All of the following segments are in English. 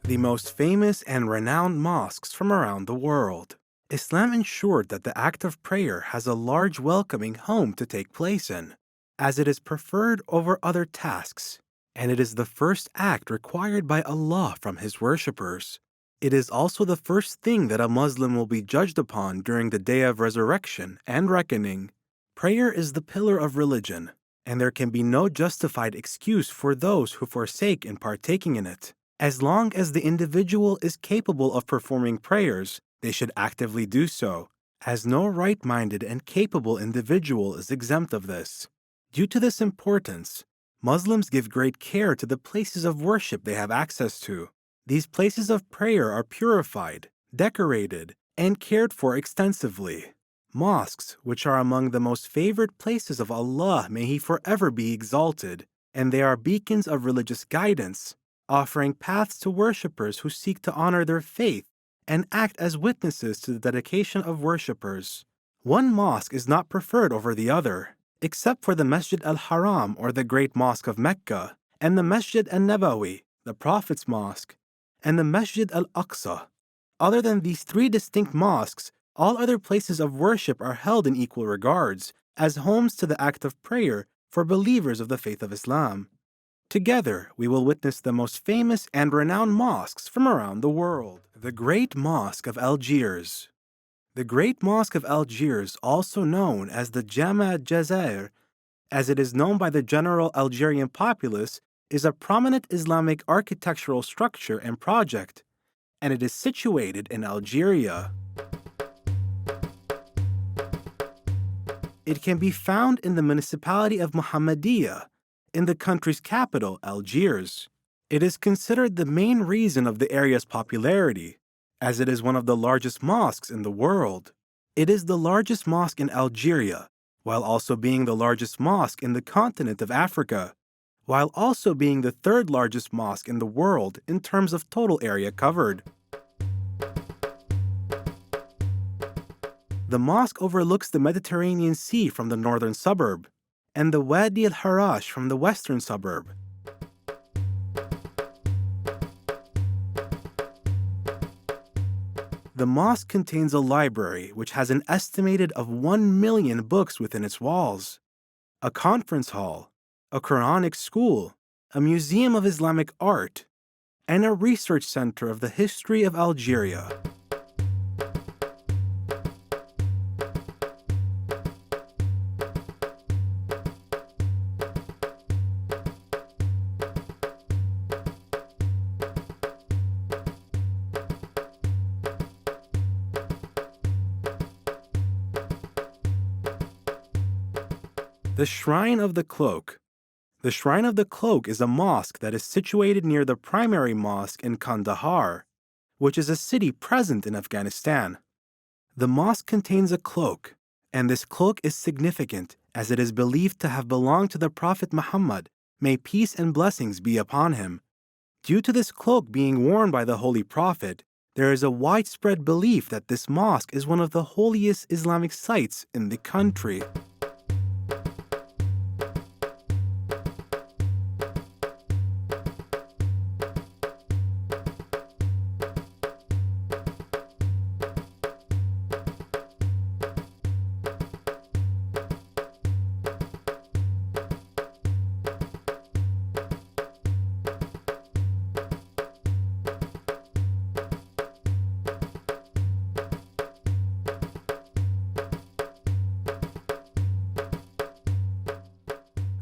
the most famous and renowned mosques from around the world. Islam ensured that the act of prayer has a large welcoming home to take place in, as it is preferred over other tasks, and it is the first act required by Allah from His worshippers. It is also the first thing that a Muslim will be judged upon during the day of resurrection and reckoning. Prayer is the pillar of religion, and there can be no justified excuse for those who forsake in partaking in it. As long as the individual is capable of performing prayers, they should actively do so, as no right-minded and capable individual is exempt of this. Due to this importance, Muslims give great care to the places of worship they have access to. These places of prayer are purified, decorated, and cared for extensively. Mosques, which are among the most favored places of Allah, may He forever be exalted, and they are beacons of religious guidance, offering paths to worshippers who seek to honor their faith and act as witnesses to the dedication of worshippers. One mosque is not preferred over the other, except for the Masjid al-Haram or the Great Mosque of Mecca, and the Masjid al-Nabawi, the Prophet's Mosque, and the Masjid al-Aqsa. Other than these three distinct mosques, all other places of worship are held in equal regards as homes to the act of prayer for believers of the faith of Islam. Together, we will witness the most famous and renowned mosques from around the world. The Great Mosque of Algiers. The Great Mosque of Algiers, also known as the Jama' Jazair, as it is known by the general Algerian populace, is a prominent Islamic architectural structure and project, and it is situated in Algeria. It can be found in the municipality of Mohammedia, in the country's capital, Algiers. It is considered the main reason of the area's popularity, as it is one of the largest mosques in the world. It is the largest mosque in Algeria, while also being the largest mosque in the continent of Africa, while also being the third largest mosque in the world in terms of total area covered. The mosque overlooks the Mediterranean Sea from the northern suburb, and the Wadi al-Harash from the western suburb. The mosque contains a library which has an estimated of 1 million books within its walls, a conference hall, a Quranic school, a museum of Islamic art, and a research center of the history of Algeria. The Shrine of the Cloak. The Shrine of the Cloak is a mosque that is situated near the primary mosque in Kandahar, which is a city present in Afghanistan. The mosque contains a cloak, and this cloak is significant as it is believed to have belonged to the Prophet Muhammad, may peace and blessings be upon him. Due to this cloak being worn by the Holy Prophet, there is a widespread belief that this mosque is one of the holiest Islamic sites in the country.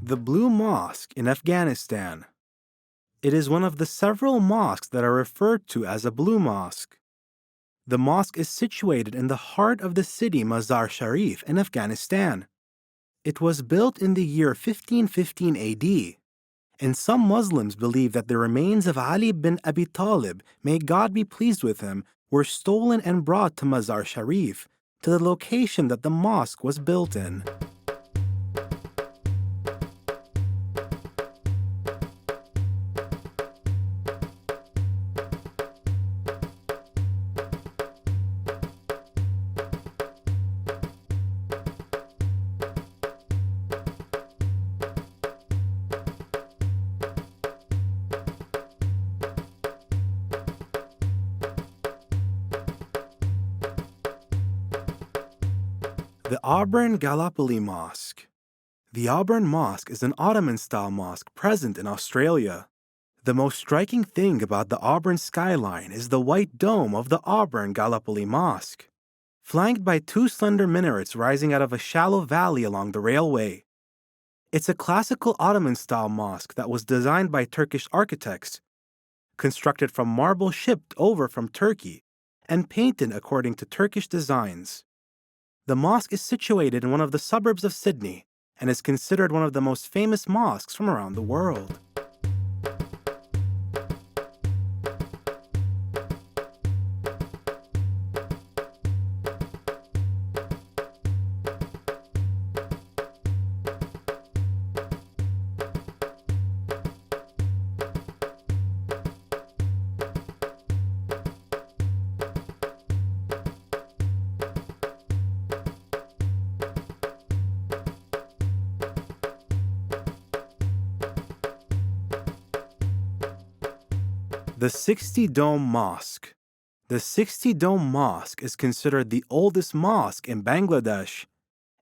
The Blue Mosque in Afghanistan. It is one of the several mosques that are referred to as a Blue Mosque. The mosque is situated in the heart of the city Mazar Sharif in Afghanistan. It was built in the year 1515 AD, and some Muslims believe that the remains of Ali bin Abi Talib, may God be pleased with him, were stolen and brought to Mazar Sharif, to the location that the mosque was built in. The Auburn Gallipoli Mosque. The Auburn Mosque is an Ottoman-style mosque present in Australia. The most striking thing about the Auburn skyline is the white dome of the Auburn Gallipoli Mosque, flanked by two slender minarets rising out of a shallow valley along the railway. It's a classical Ottoman-style mosque that was designed by Turkish architects, constructed from marble shipped over from Turkey, and painted according to Turkish designs. The mosque is situated in one of the suburbs of Sydney and is considered one of the most famous mosques from around the world. The 60 Dome Mosque. The 60 Dome Mosque is considered the oldest mosque in Bangladesh,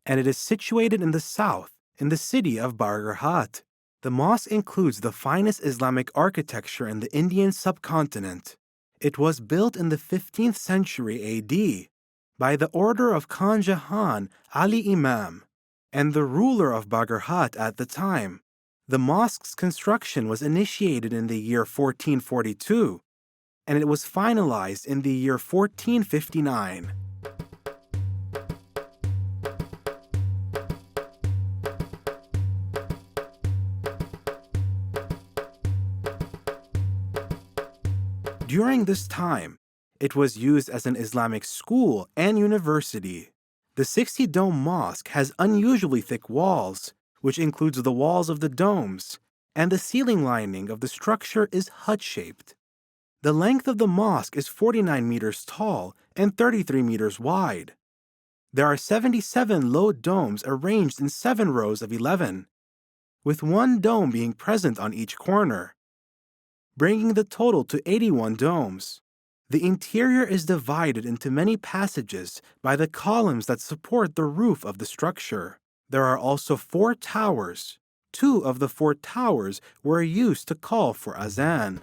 and it is situated in the south, in the city of Bargarhat. The mosque includes the finest Islamic architecture in the Indian subcontinent. It was built in the 15th century AD by the order of Khan Jahan Ali Imam and the ruler of Bargarhat at the time. The mosque's construction was initiated in the year 1442, and it was finalized in the year 1459. During this time, it was used as an Islamic school and university. The 60 Dome Mosque has unusually thick walls, which includes the walls of the domes, and the ceiling lining of the structure is hut-shaped. The length of the mosque is 49 meters tall and 33 meters wide. There are 77 low domes arranged in 7 rows of 11, with one dome being present on each corner, bringing the total to 81 domes. The interior is divided into many passages by the columns that support the roof of the structure. There are also 4 towers. 2 of the 4 towers were used to call for azan.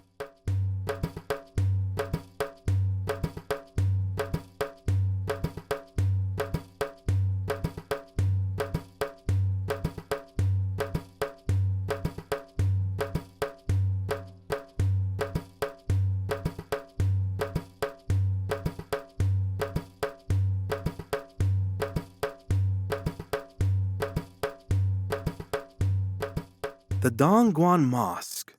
The Dongguan Mosque.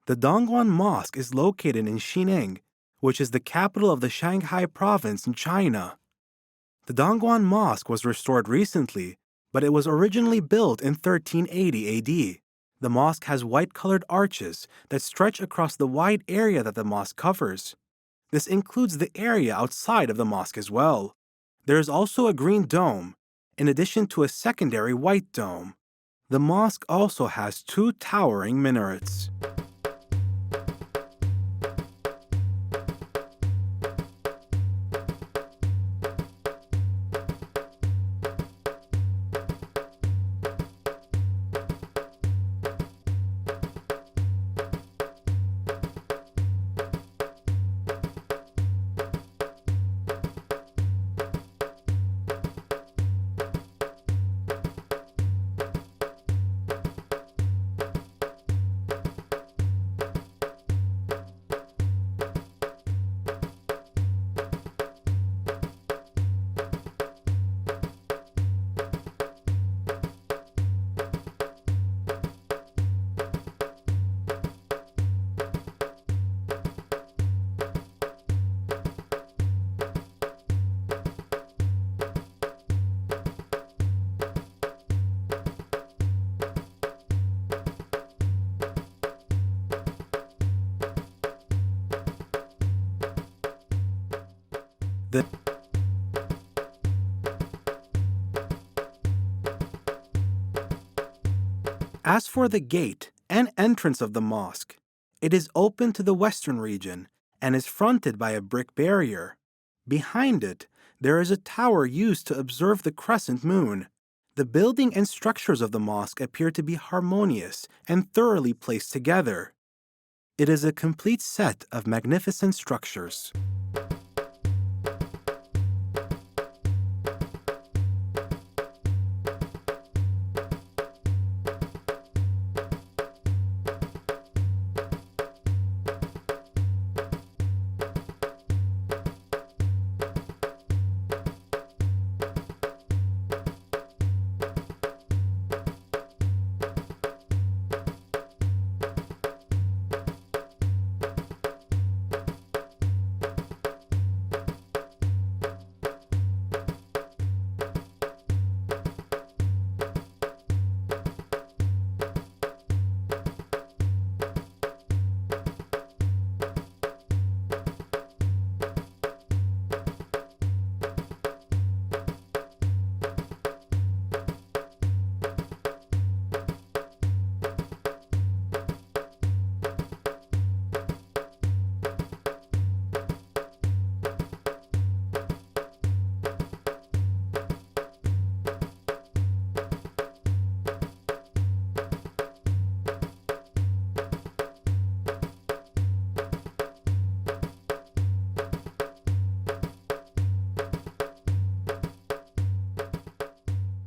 The Dongguan Mosque is located in Xining, which is the capital of the Shanghai province in China. The Dongguan Mosque was restored recently, but it was originally built in 1380 AD. The mosque has white-colored arches that stretch across the wide area that the mosque covers. This includes the area outside of the mosque as well. There is also a green dome, in addition to a secondary white dome. The mosque also has 2 towering minarets. The As for the gate and entrance of the mosque, it is open to the western region and is fronted by a brick barrier. Behind it, there is a tower used to observe the crescent moon. The building and structures of the mosque appear to be harmonious and thoroughly placed together. It is a complete set of magnificent structures.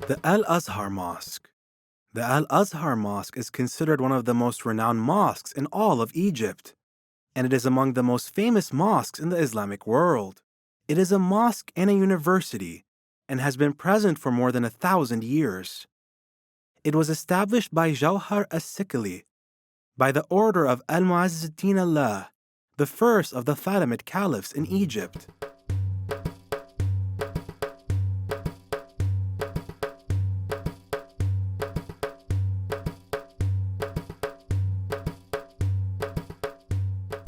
The Al-Azhar Mosque. The Al-Azhar Mosque is considered one of the most renowned mosques in all of Egypt, and it is among the most famous mosques in the Islamic world. It is a mosque and a university, and has been present for more than 1,000 years. It was established by Jawhar as-Sikali, by the order of Al-Mu'azz-ad-Din Allah, the first of the Fatimid caliphs in Egypt.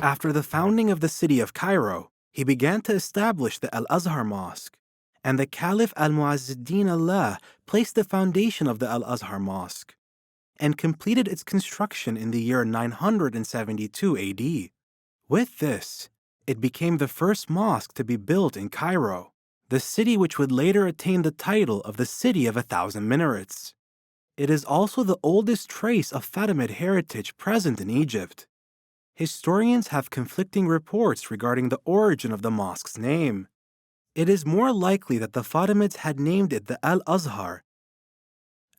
After the founding of the city of Cairo, he began to establish the Al-Azhar Mosque, and the Caliph Al-Mu'azz-ad-Din Allah placed the foundation of the Al-Azhar Mosque and completed its construction in the year 972 AD. With this, it became the first mosque to be built in Cairo, the city which would later attain the title of the City of 1,000 Minarets. It is also the oldest trace of Fatimid heritage present in Egypt. Historians have conflicting reports regarding the origin of the mosque's name. It is more likely that the Fatimids had named it the Al-Azhar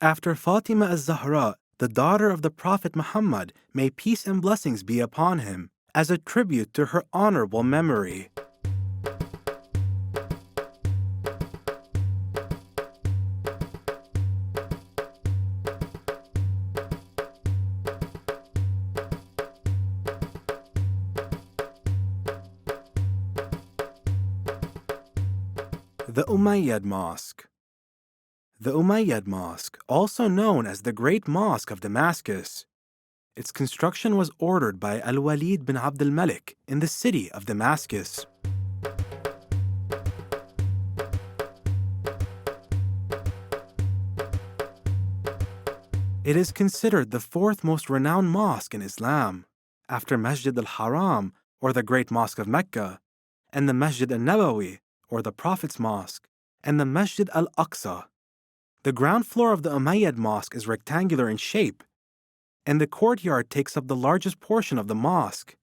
after Fatima az-Zahra, the daughter of the Prophet Muhammad, may peace and blessings be upon him, as a tribute to her honorable memory. The Umayyad Mosque. The Umayyad Mosque, also known as the Great Mosque of Damascus. Its construction was ordered by Al-Walid bin Abd al-Malik in the city of Damascus. It is considered the fourth most renowned mosque in Islam, after Masjid al-Haram, or the Great Mosque of Mecca, and the Masjid al-Nabawi, or the Prophet's Mosque, and the Masjid al-Aqsa. The ground floor of the Umayyad Mosque is rectangular in shape, and the courtyard takes up the largest portion of the mosque,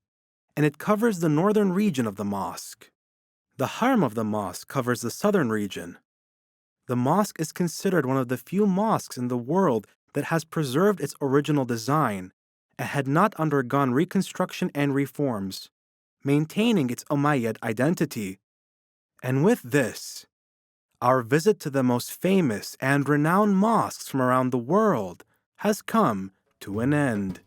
and it covers the northern region of the mosque. The Haram of the mosque covers the southern region. The mosque is considered one of the few mosques in the world that has preserved its original design and had not undergone reconstruction and reforms, maintaining its Umayyad identity. And with this, our visit to the most famous and renowned mosques from around the world has come to an end.